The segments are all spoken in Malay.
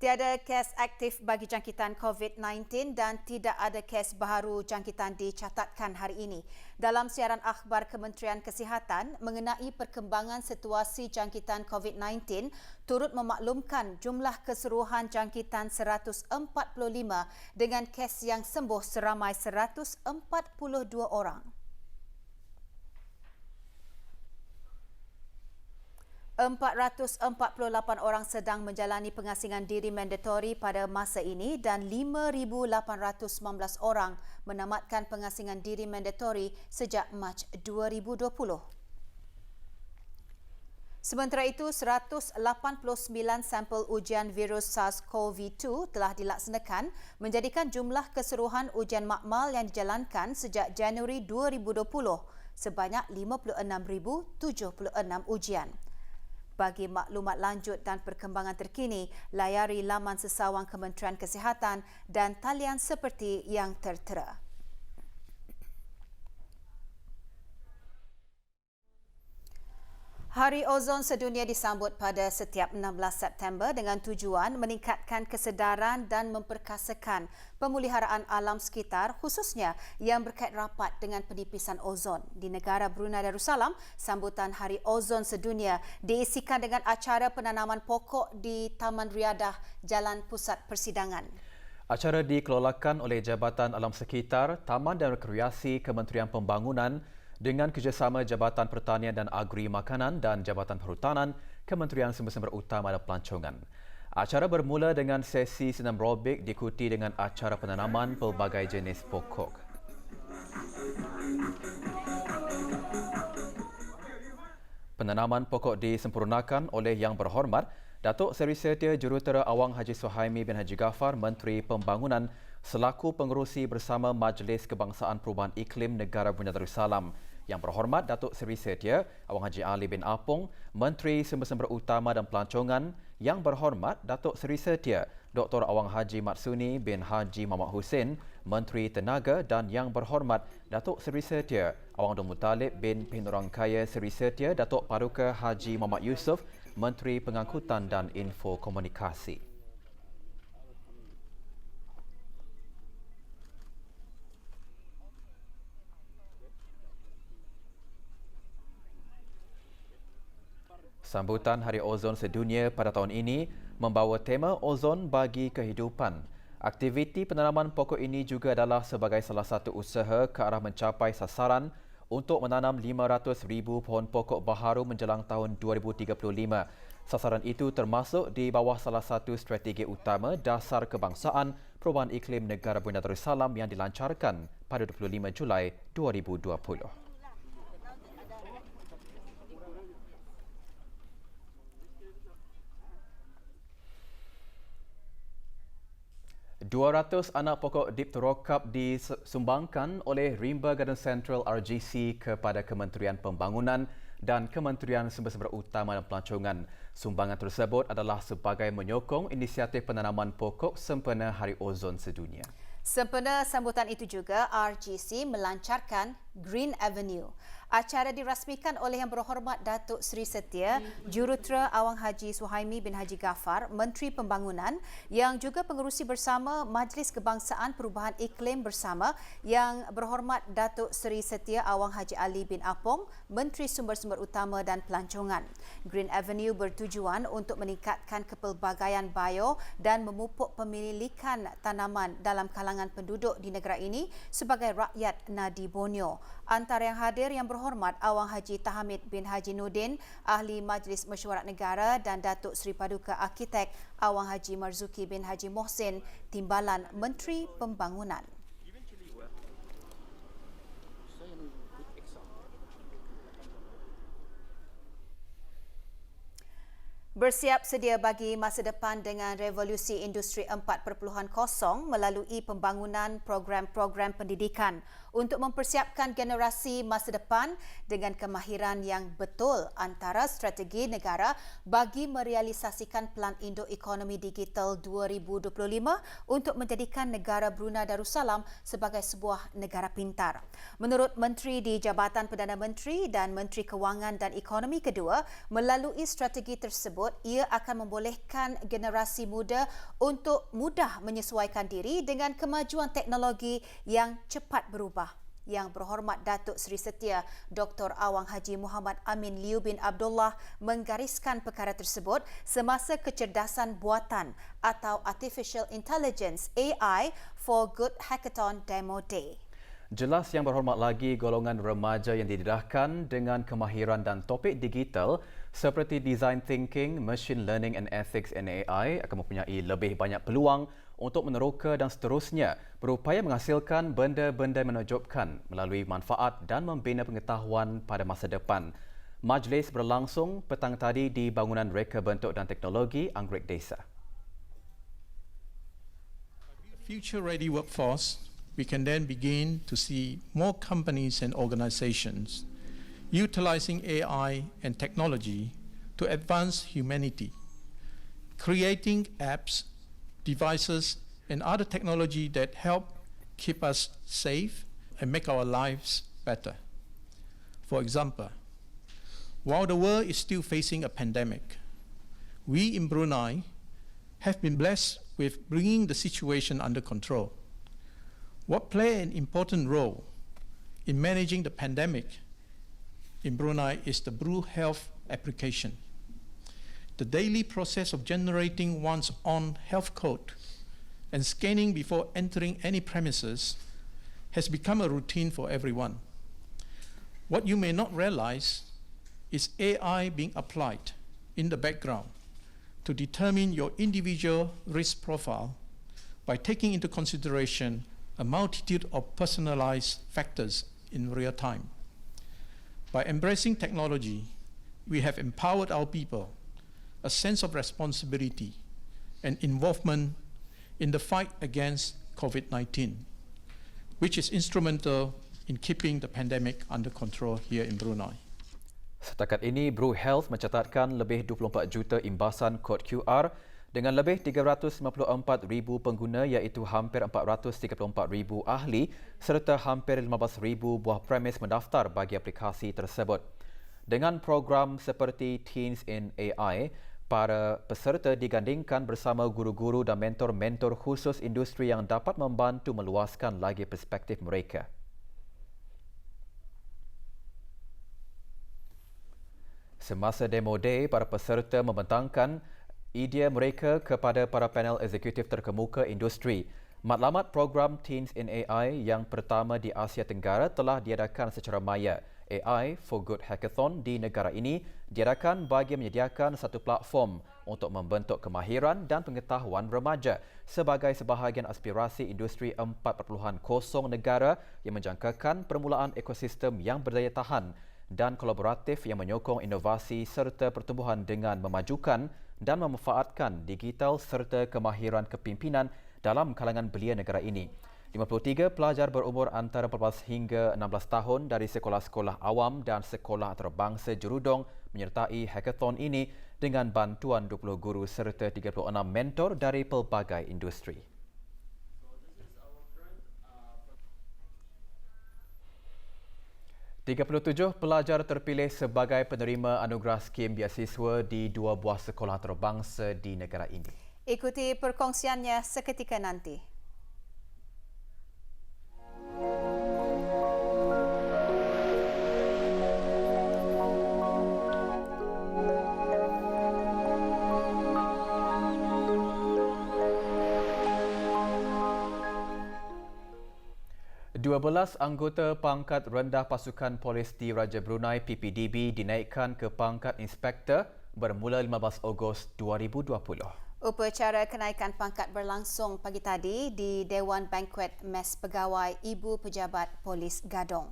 Tiada kes aktif bagi jangkitan COVID-19 dan tidak ada kes baharu jangkitan dicatatkan hari ini. Dalam siaran akhbar Kementerian Kesihatan mengenai perkembangan situasi jangkitan COVID-19, turut memaklumkan jumlah keseluruhan jangkitan 145 dengan kes yang sembuh seramai 142 orang. 448 orang sedang menjalani pengasingan diri mandatori pada masa ini dan 5,819 orang menamatkan pengasingan diri mandatori sejak Mac 2020. Sementara itu, 189 sampel ujian virus SARS-CoV-2 telah dilaksanakan menjadikan jumlah keseluruhan ujian makmal yang dijalankan sejak Januari 2020 sebanyak 56,076 ujian. Bagi maklumat lanjut dan perkembangan terkini, layari laman sesawang Kementerian Kesihatan dan talian seperti yang tertera. Hari Ozon Sedunia disambut pada setiap 16 September dengan tujuan meningkatkan kesedaran dan memperkasakan pemeliharaan alam sekitar khususnya yang berkait rapat dengan penipisan ozon. Di negara Brunei Darussalam, sambutan Hari Ozon Sedunia diisikan dengan acara penanaman pokok di Taman Riadah Jalan Pusat Persidangan. Acara dikelolakan oleh Jabatan Alam Sekitar, Taman dan Rekreasi Kementerian Pembangunan dengan kerjasama Jabatan Pertanian dan Agri Makanan dan Jabatan Perhutanan, Kementerian Sumber-Sumber Utama dan Pelancongan. Acara bermula dengan sesi senam aerobik diikuti dengan acara penanaman pelbagai jenis pokok. Penanaman pokok disempurnakan oleh Yang Berhormat Datuk Seri Setia Jurutera Awang Haji Suhaimi bin Haji Ghaffar, Menteri Pembangunan selaku pengerusi bersama Majlis Kebangsaan Perubahan Iklim Negara Brunei Darussalam. Yang Berhormat Datuk Seri Setia Awang Haji Ali bin Apong, Menteri Sumber-Sumber Utama dan Pelancongan. Yang Berhormat Datuk Seri Setia Dr. Awang Haji Matsuni bin Haji Muhammad Hussein, Menteri Tenaga, dan Yang Berhormat Datuk Seri Setia Awang Abdul Muttalib bin Penerangkaya Seri Setia Datuk Paduka Haji Muhammad Yusof, Menteri Pengangkutan dan Info Komunikasi. Sambutan Hari Ozon Sedunia pada tahun ini membawa tema Ozon bagi Kehidupan. Aktiviti penanaman pokok ini juga adalah sebagai salah satu usaha ke arah mencapai sasaran untuk menanam 500,000 pohon pokok baharu menjelang tahun 2035. Sasaran itu termasuk di bawah salah satu strategi utama Dasar Kebangsaan Perubahan Iklim Negara Brunei Darussalam yang dilancarkan pada 25 Julai 2020. 200 anak pokok dipterokap disumbangkan oleh Rimba Garden Central RGC kepada Kementerian Pembangunan dan Kementerian Sumber-Sumber Utama dan Pelancongan. Sumbangan tersebut adalah sebagai menyokong inisiatif penanaman pokok sempena Hari Ozon Sedunia. Sempena sambutan itu juga, RGC melancarkan Green Avenue. Acara dirasmikan oleh Yang Berhormat Datuk Seri Setia Jurutera Awang Haji Suhaimi bin Haji Ghaffar, Menteri Pembangunan, yang juga pengerusi bersama Majlis Kebangsaan Perubahan Iklim bersama Yang Berhormat Datuk Seri Setia Awang Haji Ali bin Apong, Menteri Sumber-Sumber Utama dan Pelancongan. Green Avenue bertujuan untuk meningkatkan kepelbagaian bio dan memupuk pemilikan tanaman dalam kalangan penduduk di negara ini sebagai rakyat Nadi Borneo. Antara yang hadir Yang Berhormat Awang Haji Tahamid bin Haji Nudin, Ahli Majlis Mesyuarat Negara, dan Datuk Seri Paduka Arkitek Awang Haji Marzuki bin Haji Mohsin, Timbalan Menteri Pembangunan. Bersiap sedia bagi masa depan dengan revolusi industri 4.0 melalui pembangunan program-program pendidikan. untuk mempersiapkan generasi masa depan dengan kemahiran yang betul antara strategi negara bagi merealisasikan Pelan Indo Ekonomi Digital 2025 untuk menjadikan negara Brunei Darussalam sebagai sebuah negara pintar. Menurut Menteri di Jabatan Perdana Menteri dan Menteri Kewangan dan Ekonomi kedua, melalui strategi tersebut, ia akan membolehkan generasi muda untuk mudah menyesuaikan diri dengan kemajuan teknologi yang cepat berubah. Yang Berhormat Datuk Seri Setia Dr. Awang Haji Muhammad Amin Liu bin Abdullah menggariskan perkara tersebut semasa kecerdasan buatan atau Artificial Intelligence AI for Good Hackathon Demo Day. Jelas Yang Berhormat lagi, golongan remaja yang didedahkan dengan kemahiran dan topik digital seperti design thinking, machine learning and ethics and AI akan mempunyai lebih banyak peluang untuk meneroka dan seterusnya berupaya menghasilkan benda-benda menakjubkan melalui manfaat dan membina pengetahuan pada masa depan. Majlis berlangsung petang tadi di Bangunan Reka Bentuk dan Teknologi Anggrek Desa. Future-ready workforce, we can then begin to see more companies and organizations utilizing AI and technology to advance humanity, creating apps, devices, and other technology that help keep us safe and make our lives better. For example, while the world is still facing a pandemic, we in Brunei have been blessed with bringing the situation under control. What played an important role in managing the pandemic in Brunei is the Bru Health application. The daily process of generating one's own health code and scanning before entering any premises has become a routine for everyone. What you may not realize is AI being applied in the background to determine your individual risk profile by taking into consideration a multitude of personalized factors in real time. By embracing technology, we have empowered our people a sense of responsibility and involvement in the fight against COVID-19, which is instrumental in keeping the pandemic under control here in Brunei. Setakat ini, Bru Health mencatatkan lebih 24 juta imbasan kod QR dengan lebih 354,000 pengguna iaitu hampir 434,000 ahli serta hampir 15,000 buah premis mendaftar bagi aplikasi tersebut. Dengan program seperti Teens in AI, para peserta digandingkan bersama guru-guru dan mentor-mentor khusus industri yang dapat membantu meluaskan lagi perspektif mereka. Semasa demo day, para peserta membentangkan idea mereka kepada para panel eksekutif terkemuka industri. Matlamat program Teens in AI yang pertama di Asia Tenggara telah diadakan secara maya. AI for Good Hackathon di negara ini diadakan bagi menyediakan satu platform untuk membentuk kemahiran dan pengetahuan remaja sebagai sebahagian aspirasi industri 4.0 negara yang menjangkakan permulaan ekosistem yang berdaya tahan dan kolaboratif yang menyokong inovasi serta pertumbuhan dengan memajukan dan memanfaatkan digital serta kemahiran kepimpinan dalam kalangan belia negara ini. 53 pelajar berumur antara 14 hingga 16 tahun dari sekolah-sekolah awam dan sekolah antarabangsa Jurudong menyertai hackathon ini dengan bantuan 20 guru serta 36 mentor dari pelbagai industri. ...37 pelajar terpilih sebagai penerima anugerah skim beasiswa di 2 buah sekolah antarabangsa di negara ini. Ikuti perkongsiannya seketika nanti. Dua belas anggota pangkat rendah pasukan polis di Raja Brunei PPDB dinaikkan ke pangkat inspektor bermula 15 Ogos 2020. Upacara kenaikan pangkat berlangsung pagi tadi di Dewan Banquet Mes Pegawai Ibu Pejabat Polis Gadong.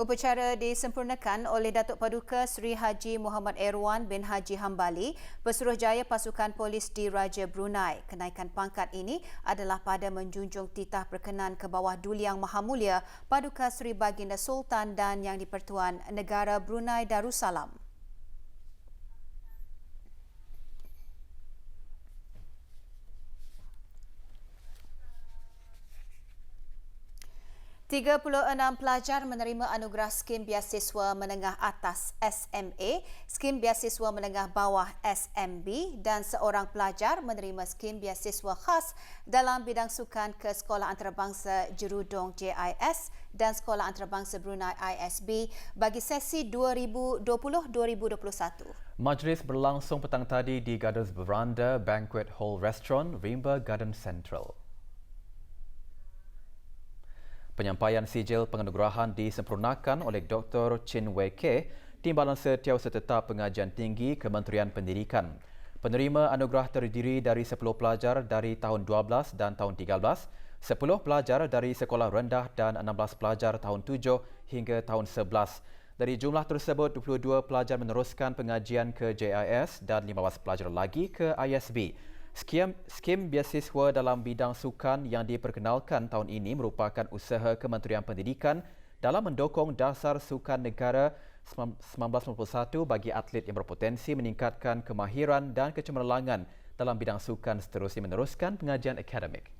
Upacara disempurnakan oleh Datuk Paduka Seri Haji Muhammad Erwan bin Haji Hambali, Pesuruhjaya Pasukan Polis di Raja Brunei. Kenaikan pangkat ini adalah pada menjunjung titah perkenan ke bawah Duli Yang Maha Mulia Paduka Seri Baginda Sultan dan Yang di-Pertuan Negara Brunei Darussalam. ...36 pelajar menerima anugerah Skim Biasiswa Menengah Atas SMA, Skim Biasiswa Menengah Bawah SMB dan seorang pelajar menerima Skim Biasiswa Khas dalam bidang sukan ke Sekolah Antarabangsa Jerudong JIS dan Sekolah Antarabangsa Brunei ISB bagi sesi 2020-2021. Majlis berlangsung petang tadi di Gardens Veranda Banquet Hall Restaurant, Rimba Garden Central. Penyampaian sijil penganugerahan disempurnakan oleh Dr. Chin Wei Kee, Timbalan Setiausaha Tetap Pengajian Tinggi Kementerian Pendidikan. Penerima anugerah terdiri dari 10 pelajar dari tahun 12 dan tahun 13, 10 pelajar dari sekolah rendah dan 16 pelajar tahun 7 hingga tahun 11. Dari jumlah tersebut, 22 pelajar meneruskan pengajian ke JIS dan 15 pelajar lagi ke ISB. Skim Biasiswa dalam bidang sukan yang diperkenalkan tahun ini merupakan usaha Kementerian Pendidikan dalam mendukung dasar sukan negara 1991 bagi atlet yang berpotensi meningkatkan kemahiran dan kecemerlangan dalam bidang sukan seterusnya meneruskan pengajian akademik.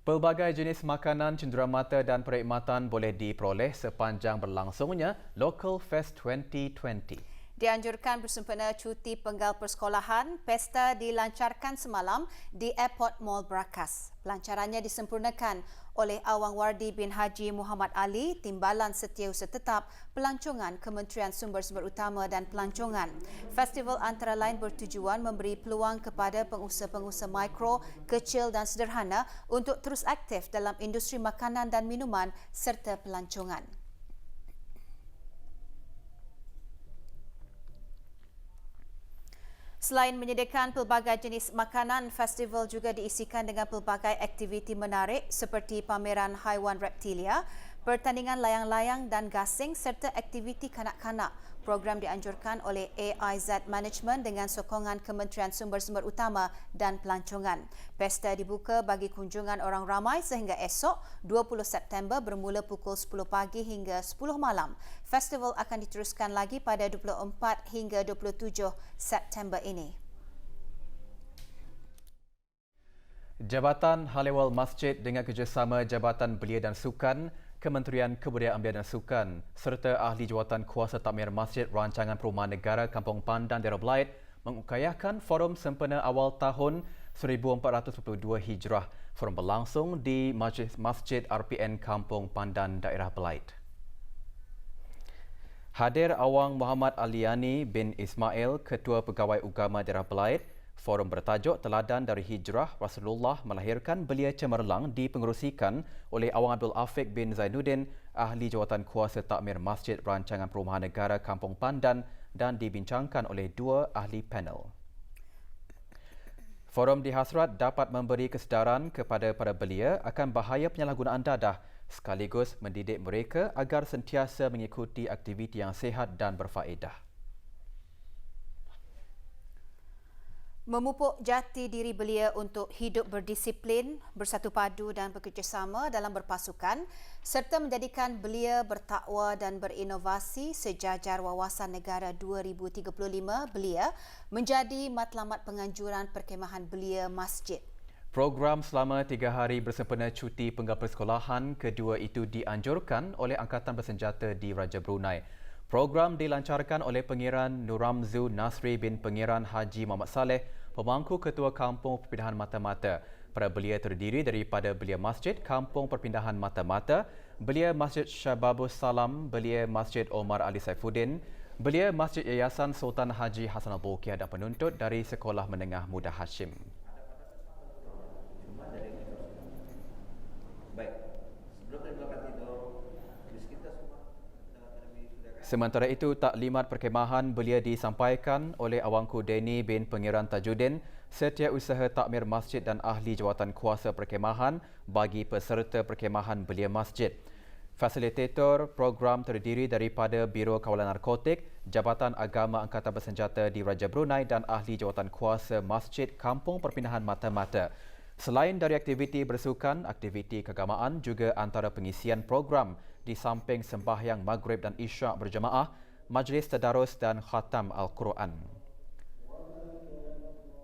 Pelbagai jenis makanan, cenderamata dan perkhidmatan boleh diperoleh sepanjang berlangsungnya Local Fest 2020. Dianjurkan bersempena cuti penggal persekolahan, pesta dilancarkan semalam di Airport Mall Brakas. Pelancarannya disempurnakan oleh Awang Wardi bin Haji Muhammad Ali, Timbalan Setiausaha Tetap Pelancongan Kementerian Sumber-Sumber Utama dan Pelancongan. Festival antara lain bertujuan memberi peluang kepada pengusaha-pengusaha mikro, kecil dan sederhana untuk terus aktif dalam industri makanan dan minuman serta pelancongan. Selain menyediakan pelbagai jenis makanan, festival juga diisikan dengan pelbagai aktiviti menarik seperti pameran haiwan reptilia, pertandingan layang-layang dan gasing serta aktiviti kanak-kanak. Program dianjurkan oleh AIZ Management dengan sokongan Kementerian Sumber-Sumber Utama dan Pelancongan. Pesta dibuka bagi kunjungan orang ramai sehingga esok 20 September bermula pukul 10 pagi hingga 10 malam. Festival akan diteruskan lagi pada 24 hingga 27 September ini. Jabatan Halewal Masjid dengan kerjasama Jabatan Belia dan Sukan, Kementerian Kebudayaan Belia dan Sukan serta Ahli Jawatan Kuasa Takmir Masjid Rancangan Perumahan Negara Kampung Pandan Daerah Belait mengukayakan forum sempena awal tahun 1422 Hijrah. Forum berlangsung di Masjid RPN Kampung Pandan Daerah Belait. Hadir Awang Muhammad Aliani bin Ismail, Ketua Pegawai Ugama Daerah Belait. Forum bertajuk Teladan dari Hijrah Rasulullah melahirkan belia cemerlang dipengerusikan oleh Awang Abdul Afiq bin Zainuddin, Ahli Jawatan Kuasa Takmir Masjid Rancangan Perumahan Negara Kampung Pandan dan dibincangkan oleh dua ahli panel. Forum dihasrat dapat memberi kesedaran kepada para belia akan bahaya penyalahgunaan dadah sekaligus mendidik mereka agar sentiasa mengikuti aktiviti yang sihat dan berfaedah. Memupuk jati diri belia untuk hidup berdisiplin, bersatu padu dan bekerjasama dalam berpasukan serta menjadikan belia bertakwa dan berinovasi sejajar Wawasan Negara 2035 belia menjadi matlamat penganjuran perkhemahan belia masjid. Program selama 3 hari bersempena cuti penggal persekolahan kedua itu dianjurkan oleh Angkatan Bersenjata di Raja Brunei. Program dilancarkan oleh Pengiran Nuramzu Nasri bin Pengiran Haji Muhammad Saleh, Pemangku Ketua Kampung Perpindahan Mata-Mata. Para belia terdiri daripada belia Masjid Kampung Perpindahan Mata-Mata, belia Masjid Syababus Salam, belia Masjid Omar Ali Saifuddin, belia Masjid Yayasan Sultan Haji Hassan Al-Bolkiah dan penuntut dari Sekolah Menengah Muda Hashim. Sementara itu, taklimat perkhemahan belia disampaikan oleh Awangku Deni bin Pengiran Tajuddin, Setiausaha Takmir Masjid dan Ahli Jawatan Kuasa Perkhemahan bagi peserta perkhemahan belia masjid. Fasilitator program terdiri daripada Biro Kawalan Narkotik, Jabatan Agama Angkatan Bersenjata di Raja Brunei dan Ahli Jawatan Kuasa Masjid Kampung Perpindahan Mata-Mata. Selain dari aktiviti bersukan, aktiviti keagamaan juga antara pengisian program di samping sembahyang Maghrib dan Isyak berjemaah, majlis tadarus dan khatam Al-Quran.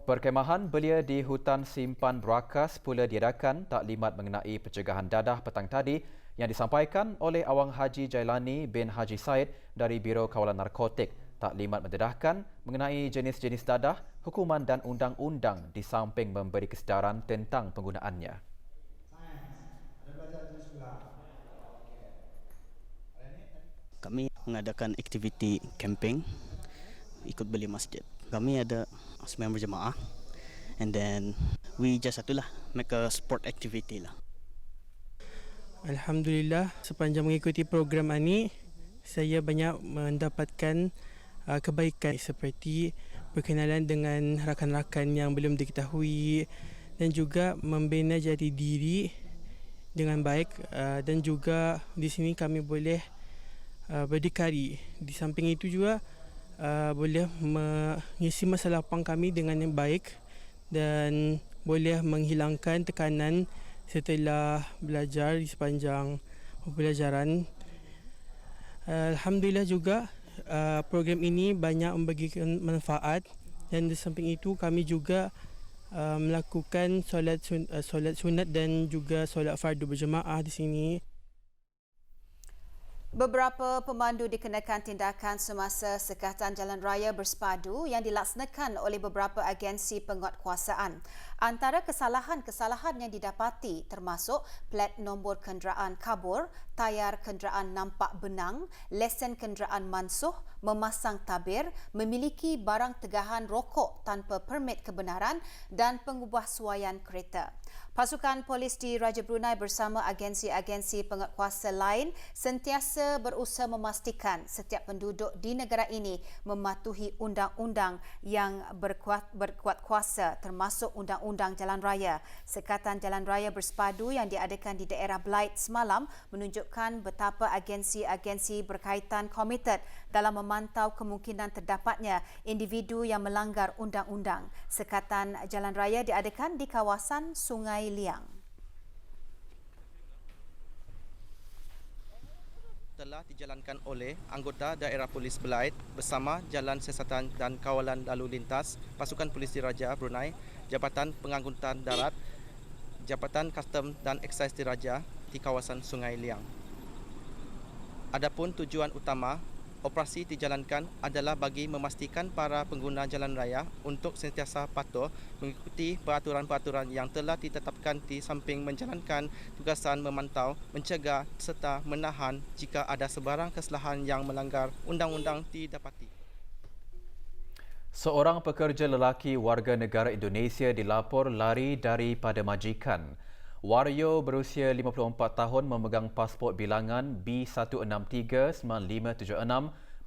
Perkhemahan belia di Hutan Simpan Berakas pula diadakan taklimat mengenai pencegahan dadah petang tadi yang disampaikan oleh Awang Haji Jailani bin Haji Said dari Biro Kawalan Narkotik. Taklimat mendedahkan mengenai jenis-jenis dadah, hukuman dan undang-undang di samping memberi kesedaran tentang penggunaannya. Kami mengadakan aktiviti camping ikut belia masjid. Kami ada sembahyang berjemaah and then we just make a sport activity lah. Alhamdulillah, sepanjang mengikuti program ini saya banyak mendapatkan kebaikan seperti berkenalan dengan rakan-rakan yang belum diketahui dan juga membina jati diri dengan baik, dan juga di sini kami boleh berdikari. Di samping itu juga boleh mengisi masa lapang kami dengan yang baik dan boleh menghilangkan tekanan setelah belajar di sepanjang pembelajaran. Alhamdulillah juga program ini banyak membagikan manfaat dan di samping itu kami juga melakukan solat sunat dan juga solat fardu berjemaah di sini. Beberapa pemandu dikenakan tindakan semasa Sekatan Jalan Raya Bersepadu yang dilaksanakan oleh beberapa agensi penguatkuasaan. Antara kesalahan-kesalahan yang didapati termasuk plat nombor kenderaan kabur, tayar kenderaan nampak benang, lesen kenderaan mansuh, memasang tabir, memiliki barang tegahan rokok tanpa permit kebenaran dan pengubahsuaian kereta. Pasukan polis di Raja Brunei bersama agensi-agensi penguatkuasa lain sentiasa berusaha memastikan setiap penduduk di negara ini mematuhi undang-undang yang berkuat kuasa termasuk Undang-Undang Jalan Raya. Sekatan Jalan Raya Bersepadu yang diadakan di daerah Blight semalam menunjukkan betapa agensi-agensi berkaitan komited dalam memantau kemungkinan terdapatnya individu yang melanggar undang-undang. Sekatan Jalan Raya diadakan di kawasan Sungai Liang. Telah dijalankan oleh anggota daerah polis Belait bersama Jalan Siasatan dan Kawalan Lalu Lintas, Pasukan Polis Diraja Brunei, Jabatan Pengangkutan Darat, Jabatan Custom dan Excise Diraja di kawasan Sungai Liang. Adapun tujuan utama operasi dijalankan adalah bagi memastikan para pengguna jalan raya untuk sentiasa patuh mengikuti peraturan-peraturan yang telah ditetapkan di samping menjalankan tugasan memantau, mencegah serta menahan jika ada sebarang kesalahan yang melanggar undang-undang didapati. Seorang pekerja lelaki warga negara Indonesia dilapor lari daripada majikan. Wario berusia 54 tahun memegang pasport bilangan B1639576.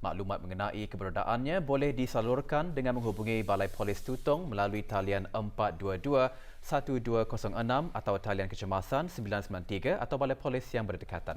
Maklumat mengenai keberadaannya boleh disalurkan dengan menghubungi Balai Polis Tutong melalui talian 422-1206 atau talian kecemasan 993 atau Balai Polis yang berdekatan.